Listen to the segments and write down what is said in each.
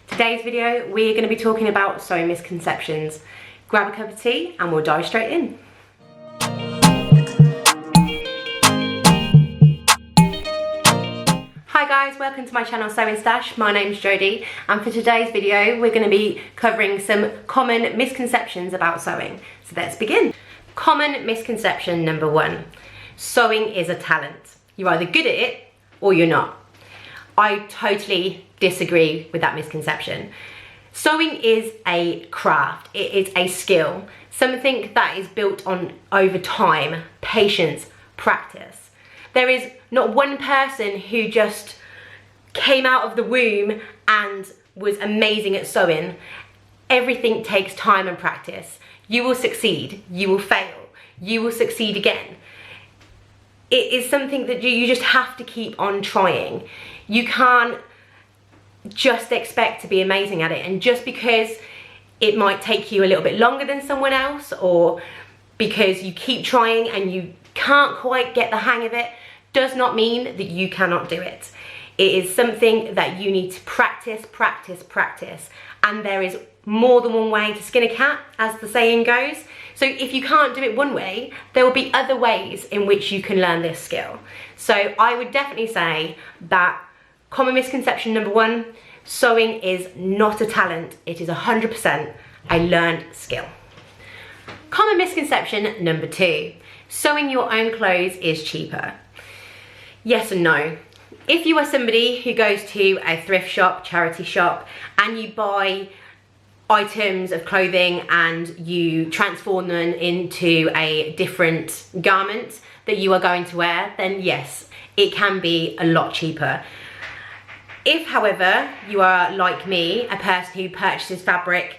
Today's video, we're going to be talking about sewing misconceptions. Grab a cup of tea and we'll dive straight in. Hi guys, welcome to my channel Sewing Stash. My name's Jodie, and for today's video we're going to be covering some common misconceptions about sewing. So let's begin. Common misconception number 1. Sewing is a talent. You're either good at it or you're not. I totally disagree with that misconception. Sewing is a craft, it is a skill, something that is built on over time, patience, practice. There is not one person who just came out of the womb and was amazing at sewing. Everything takes time and practice. You will succeed, you will fail, you will succeed again. It is something that you just have to keep on trying. You can't just expect to be amazing at it, and just because it might take you a little bit longer than someone else, or because you keep trying and you can't quite get the hang of it, does not mean that you cannot do it. It is something that you need to practice, practice, practice, and there is more than one way to skin a cat, as the saying goes. So if you can't do it one way, there will be other ways in which you can learn this skill. So I would definitely say that common misconception number 1, sewing is not a talent, it is 100% a learned skill. Common misconception number 2, sewing your own clothes is cheaper. Yes and no. If you are somebody who goes to a thrift shop, charity shop, and you buy items of clothing and you transform them into a different garment that you are going to wear, then yes, it can be a lot cheaper. If, however, you are like me, a person who purchases fabric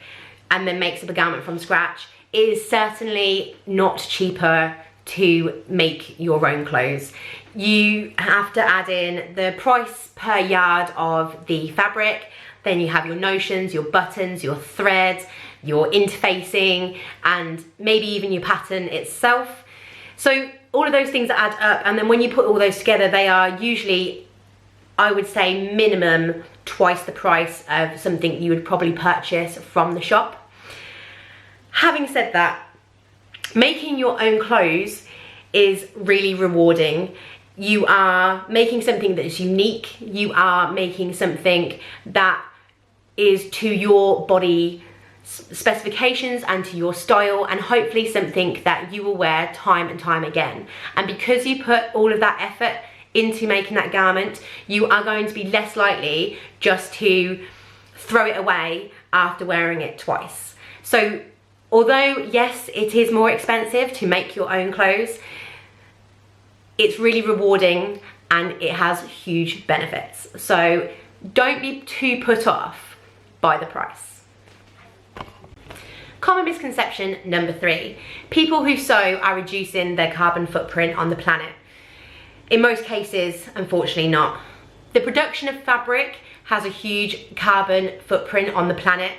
and then makes up a garment from scratch, it is certainly not cheaper to make your own clothes. You have to add in the price per yard of the fabric, then you have your notions, your buttons, your threads, your interfacing, and maybe even your pattern itself. So all of those things add up, and then when you put all those together, they are usually, I would say, minimum twice the price of something you would probably purchase from the shop. Having said that, making your own clothes is really rewarding. You are making something that is unique. You are making something that is to your body specifications and to your style, and hopefully something that you will wear time and time again. And because you put all of that effort into making that garment, you are going to be less likely just to throw it away after wearing it twice. So although yes, it is more expensive to make your own clothes, it's really rewarding and it has huge benefits. So don't be too put off by the price. Common misconception number 3, people who sew are reducing their carbon footprint on the planet. In most cases, unfortunately not. The production of fabric has a huge carbon footprint on the planet.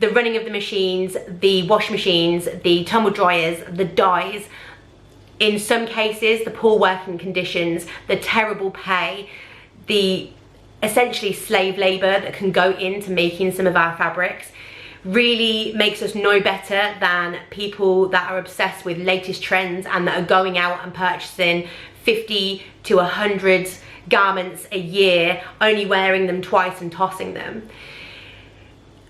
The running of the machines, the wash machines, the tumble dryers, the dyes, in some cases the poor working conditions, the terrible pay, the essentially slave labour that can go into making some of our fabrics really makes us no better than people that are obsessed with latest trends and that are going out and purchasing 50 to 100 garments a year, only wearing them twice and tossing them.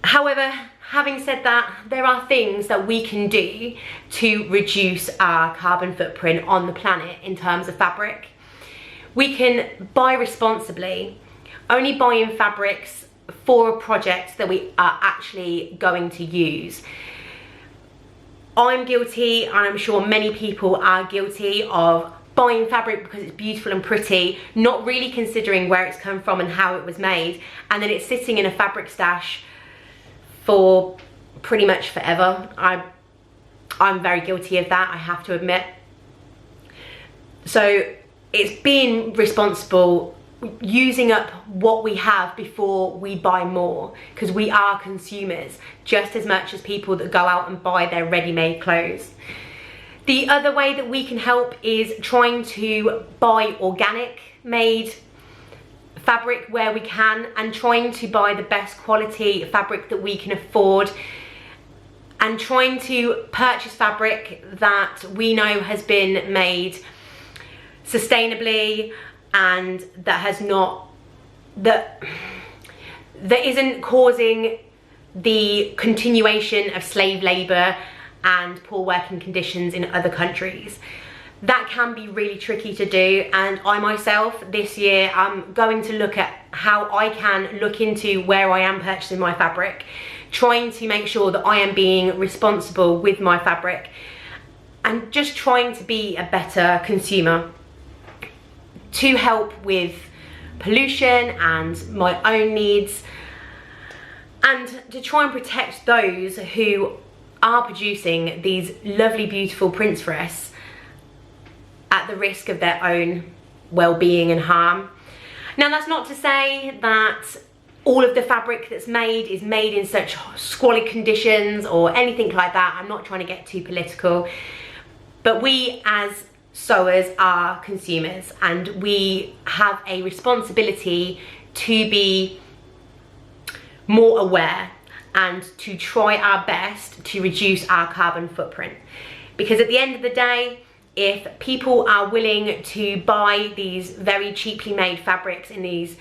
However, having said that, there are things that we can do to reduce our carbon footprint on the planet in terms of fabric. We can buy responsibly, only buying fabrics for projects that we are actually going to use. I'm guilty, and I'm sure many people are guilty, of buying fabric because it's beautiful and pretty, not really considering where it's come from and how it was made, and then it's sitting in a fabric stash for pretty much forever. I'm very guilty of that, I have to admit. So it's being responsible, using up what we have before we buy more, because we are consumers just as much as people that go out and buy their ready-made clothes. The other way that we can help is trying to buy organic made fabric where we can, and trying to buy the best quality fabric that we can afford, and trying to purchase fabric that we know has been made sustainably and that has not, that isn't causing the continuation of slave labor and poor working conditions in other countries. That can be really tricky to do, and I myself this year I'm going to look at how I can look into where I am purchasing my fabric, trying to make sure that I am being responsible with my fabric and just trying to be a better consumer to help with pollution and my own needs, and to try and protect those who are producing these lovely, beautiful prints for us at the risk of their own well-being and harm. Now, that's not to say that all of the fabric that's made is made in such squalid conditions or anything like that. I'm not trying to get too political, but we as sewers are consumers, and we have a responsibility to be more aware and to try our best to reduce our carbon footprint. Because at the end of the day, if people are willing to buy these very cheaply made fabrics in these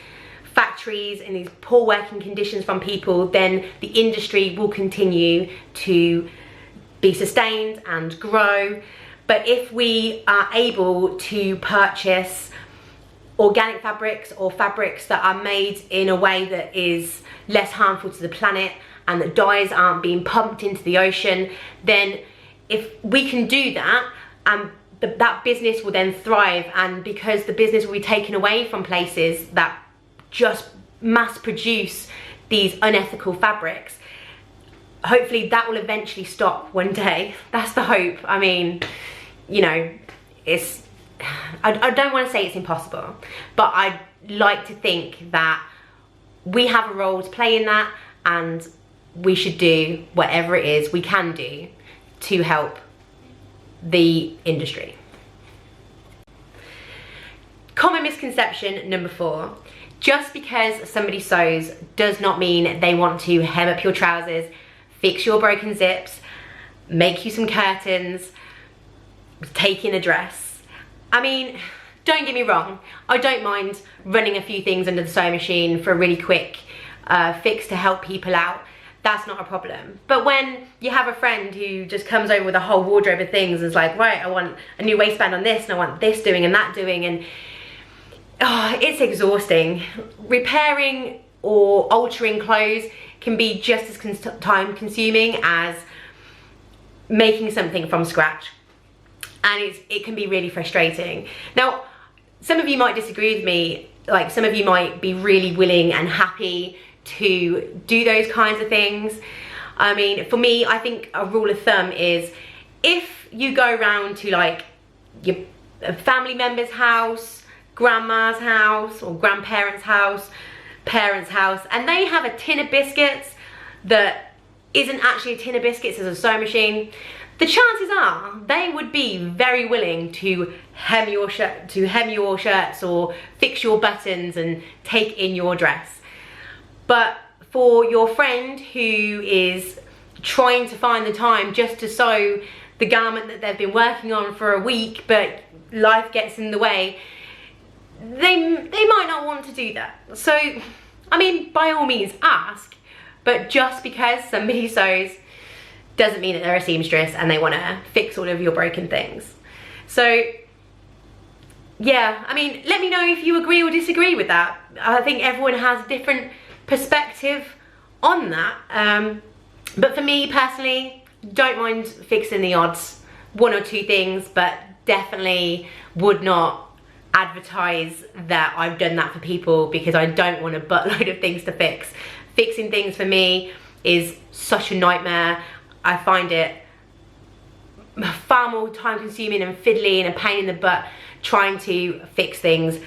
factories, in these poor working conditions from people, then the industry will continue to be sustained and grow. But if we are able to purchase organic fabrics or fabrics that are made in a way that is less harmful to the planet and that dyes aren't being pumped into the ocean, then if we can do that, that business will then thrive. And because the business will be taken away from places that just mass produce these unethical fabrics, hopefully that will eventually stop one day. That's the hope. I mean, you know, I don't want to say it's impossible, but I'd like to think that we have a role to play in that, and we should do whatever it is we can do to help the industry. Common misconception number 4. Just because somebody sews does not mean they want to hem up your trousers, fix your broken zips, make you some curtains, take in a dress. I mean, don't get me wrong, I don't mind running a few things under the sewing machine for a really quick fix to help people out. That's not a problem. But when you have a friend who just comes over with a whole wardrobe of things and is like, right, I want a new waistband on this, and I want this doing and that doing, and it's exhausting. Repairing or altering clothes can be just as time consuming as making something from scratch, and it can be really frustrating. Now, some of you might disagree with me, like some of you might be really willing and happy to do those kinds of things. I mean, for me, I think a rule of thumb is if you go around to like your family member's house, grandma's house or grandparents' house, parents' house, and they have a tin of biscuits that isn't actually a tin of biscuits, as a sewing machine, the chances are they would be very willing to hem your shirts or fix your buttons and take in your dress. But for your friend who is trying to find the time just to sew the garment that they've been working on for a week, but life gets in the way, they might not want to do that. So, I mean, by all means ask, but just because somebody sews doesn't mean that they're a seamstress and they want to fix all of your broken things. So, yeah, I mean, let me know if you agree or disagree with that. I think everyone has a different perspective on that. But for me personally, don't mind fixing the odds, 1 or 2 things, but definitely would not advertise that I've done that for people, because I don't want a buttload of things to fix. Fixing things for me is such a nightmare. I find it far more time consuming and fiddly and a pain in the butt trying to fix things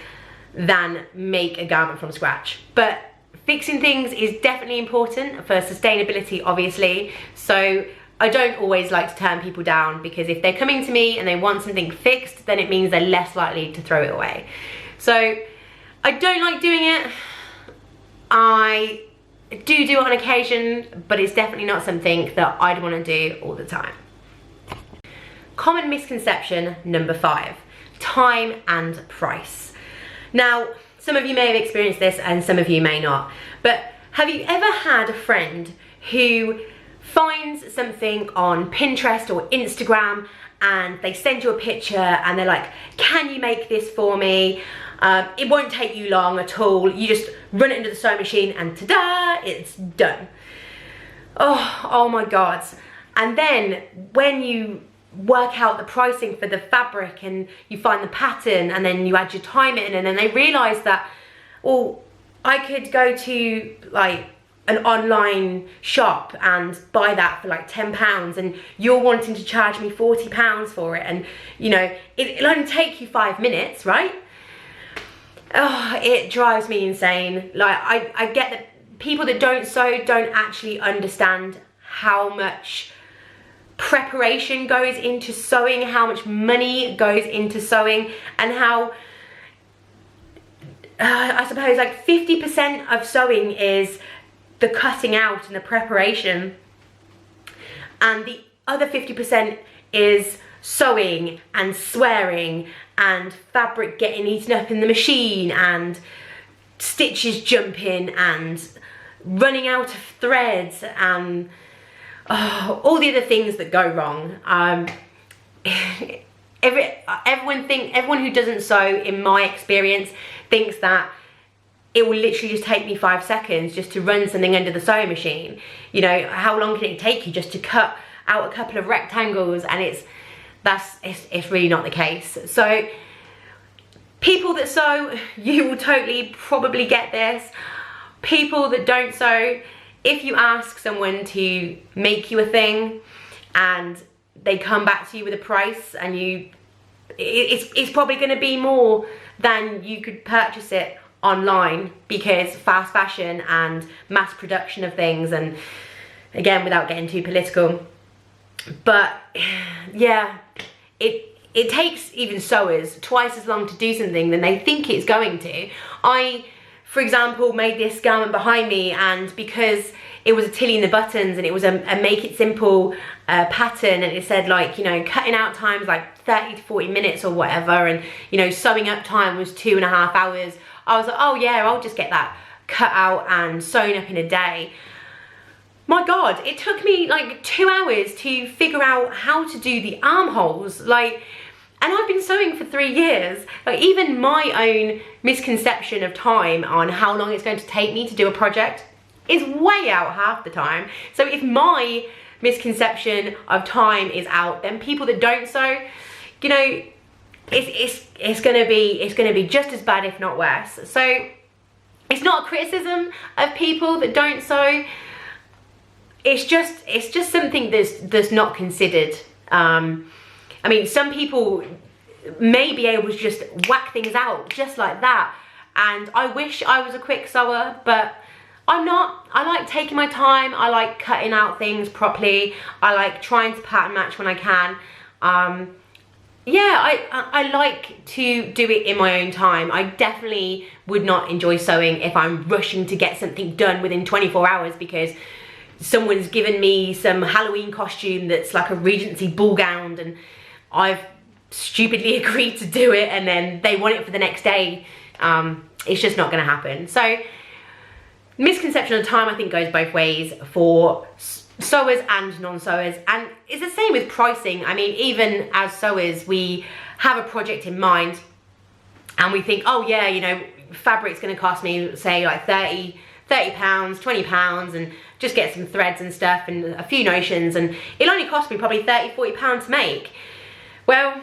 than make a garment from scratch. But fixing things is definitely important for sustainability, obviously. So I don't always like to turn people down, because if they're coming to me and they want something fixed, then it means they're less likely to throw it away. So I don't like doing it. I do it on occasion, but it's definitely not something that I'd want to do all the time. Common misconception number 5, time and price. Now, some of you may have experienced this and some of you may not, but have you ever had a friend who finds something on Pinterest or Instagram and they send you a picture and they're like, can you make this for me? It won't take you long at all. You just run it into the sewing machine and ta-da, it's done. Oh my God. And then when you work out the pricing for the fabric and you find the pattern and then you add your time in, and then they realize that, well, I could go to like an online shop and buy that for like £10 and you're wanting to charge me £40 for it, and you know, it'll only take you 5 minutes, right? Oh, it drives me insane. Like, I get that people that don't sew don't actually understand how much preparation goes into sewing, how much money goes into sewing, and how I suppose like 50% of sewing is the cutting out and the preparation, and the other 50% is sewing and swearing and fabric getting eaten up in the machine and stitches jumping and running out of threads and all the other things that go wrong. Everyone who doesn't sew, in my experience, thinks that it will literally just take me 5 seconds just to run something under the sewing machine. You know, how long can it take you just to cut out a couple of rectangles? And it's really not the case. So people that sew, you will totally probably get this. People that don't sew, if you ask someone to make you a thing and they come back to you with a price and it's probably going to be more than you could purchase it online, because fast fashion and mass production of things, and again, without getting too political, but yeah, it takes even sewers twice as long to do something than they think it's going to. I, for example, made this garment behind me, and because it was a Tilly in the buttons and it was a make it simple pattern, and it said like, you know, cutting out times like 30 to 40 minutes or whatever, and you know, sewing up time was 2.5 hours. I was like, oh yeah, I'll just get that cut out and sewn up in a day. My God, it took me like 2 hours to figure out how to do the armholes. Like, and I've been sewing for 3 years. Like, even my own misconception of time on how long it's going to take me to do a project is way out half the time. So if my misconception of time is out, then people that don't sew, you know, it's gonna be just as bad, if not worse. So it's not a criticism of people that don't sew. It's just something that's not considered. I mean, some people may be able to just whack things out just like that, and I wish I was a quick sewer, but I'm not. I like taking my time. I like cutting out things properly. I like trying to pattern match when I can. Yeah, I like to do it in my own time. I definitely would not enjoy sewing if I'm rushing to get something done within 24 hours because someone's given me some Halloween costume that's like a Regency ball gown and I've stupidly agreed to do it, and then they want it for the next day. It's just not going to happen. So misconception of time, I think, goes both ways for sewers and non-sewers, and it's the same with pricing. I mean, even as sewers, we have a project in mind and we think, oh yeah, you know, fabric's going to cost me, say, like 30 pounds, 20 pounds, and just get some threads and stuff and a few notions, and it'll only cost me probably 30, 40 pounds to make. Well,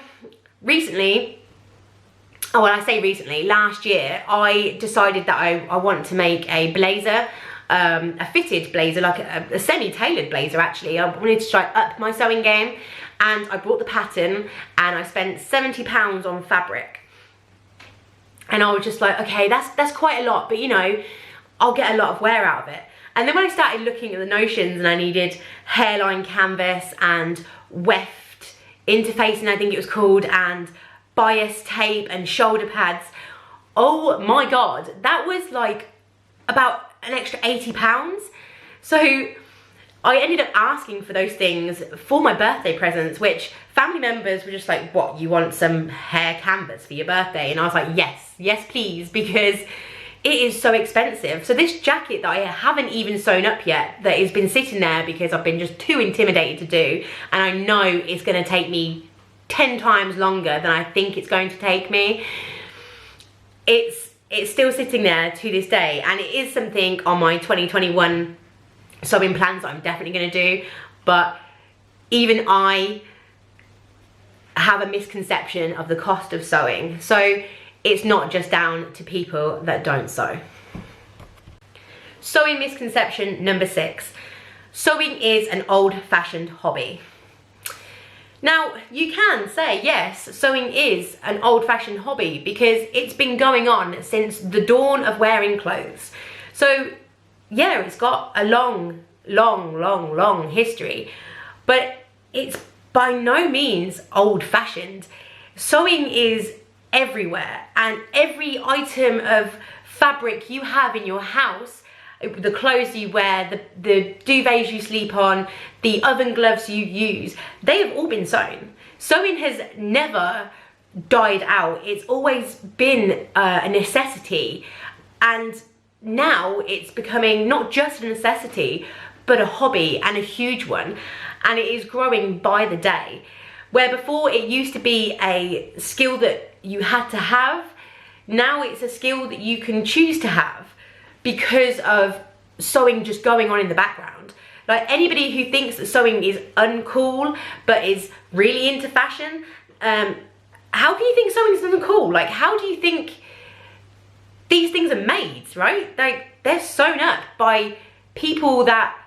recently, oh, well, I say recently, last year, I decided that I want to make a blazer, a fitted blazer, like a semi-tailored blazer actually. I wanted to try up my sewing game, and I bought the pattern and I spent £70 on fabric. And I was just like, okay, that's quite a lot, but you know, I'll get a lot of wear out of it. And then when I started looking at the notions, and I needed hairline canvas and weft interfacing, I think it was called, and bias tape and shoulder pads, oh my God, that was like about an extra £80. So I ended up asking for those things for my birthday presents, which family members were just like, what, you want some hair canvas for your birthday? And I was like, yes please, because it is so expensive. So this jacket that I haven't even sewn up yet, that has been sitting there because I've been just too intimidated to do, and I know it's gonna take me 10 times longer than I think it's going to take me. It's still sitting there to this day, and it is something on my 2021 sewing plans that I'm definitely gonna do, but even I have a misconception of the cost of sewing. So it's not just down to people that don't sew. Sewing misconception number 6. Sewing is an old-fashioned hobby. Now, you can say, yes, sewing is an old-fashioned hobby because it's been going on since the dawn of wearing clothes. So, yeah, it's got a long history, but it's by no means old-fashioned. Sewing is everywhere, and every item of fabric you have in your house, the clothes you wear, the duvets you sleep on, the oven gloves you use, they have all been sewn. Sewing has never died out. It's always been a necessity, and now it's becoming not just a necessity, but a hobby, and a huge one, and it is growing by the day. Where before it used to be a skill that you had to have, now it's a skill that you can choose to have because of sewing just going on in the background. Like, anybody who thinks that sewing is uncool but is really into fashion, how can you think sewing is uncool? Like, how do you think these things are made, right? Like, they're sewn up by people that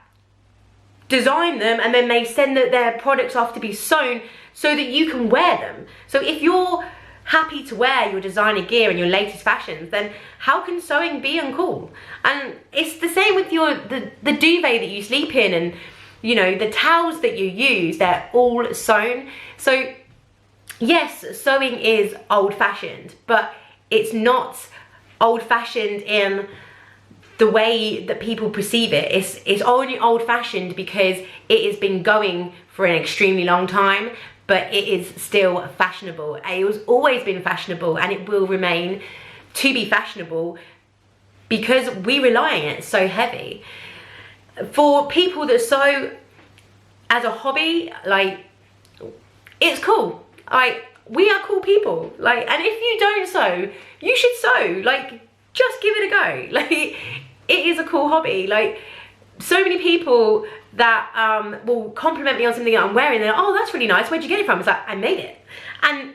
design them, and then they send their products off to be sewn so that you can wear them. So if you're happy to wear your designer gear and your latest fashions, then how can sewing be uncool? And it's the same with the duvet that you sleep in, and you know, the towels that you use, they're all sewn. So yes, sewing is old-fashioned, but it's not old-fashioned in the way that people perceive it. It's only old-fashioned because it has been going for an extremely long time, but it is still fashionable. It has always been fashionable, and it will remain to be fashionable because we rely on it so heavy. For people that sew as a hobby, like, it's cool. Like, we are cool people. Like, and if you don't sew, you should sew. Like, just give it a go. Like, it is a cool hobby. Like, so many people that will compliment me on something that I'm wearing, and they're like, oh, that's really nice, where'd you get it from? It's like, I made it. And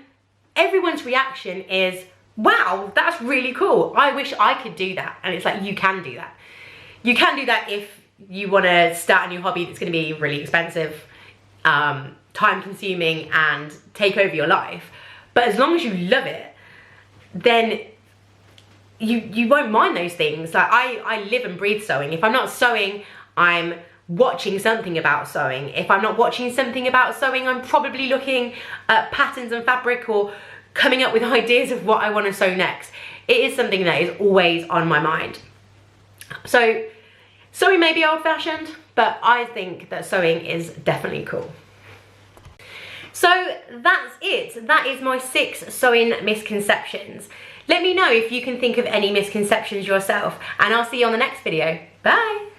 everyone's reaction is, wow, that's really cool. I wish I could do that. And it's like, you can do that. You can do that if you want to start a new hobby that's going to be really expensive, time consuming, and take over your life. But as long as you love it, then you won't mind those things. Like, I live and breathe sewing. If I'm not sewing, I'm watching something about sewing. If I'm not watching something about sewing, I'm probably looking at patterns and fabric, or coming up with ideas of what I want to sew next. It is something that is always on my mind. So sewing may be old-fashioned, but I think that sewing is definitely cool. So that's it. That is my 6 sewing misconceptions. Let me know if you can think of any misconceptions yourself, and I'll see you on the next video. Bye!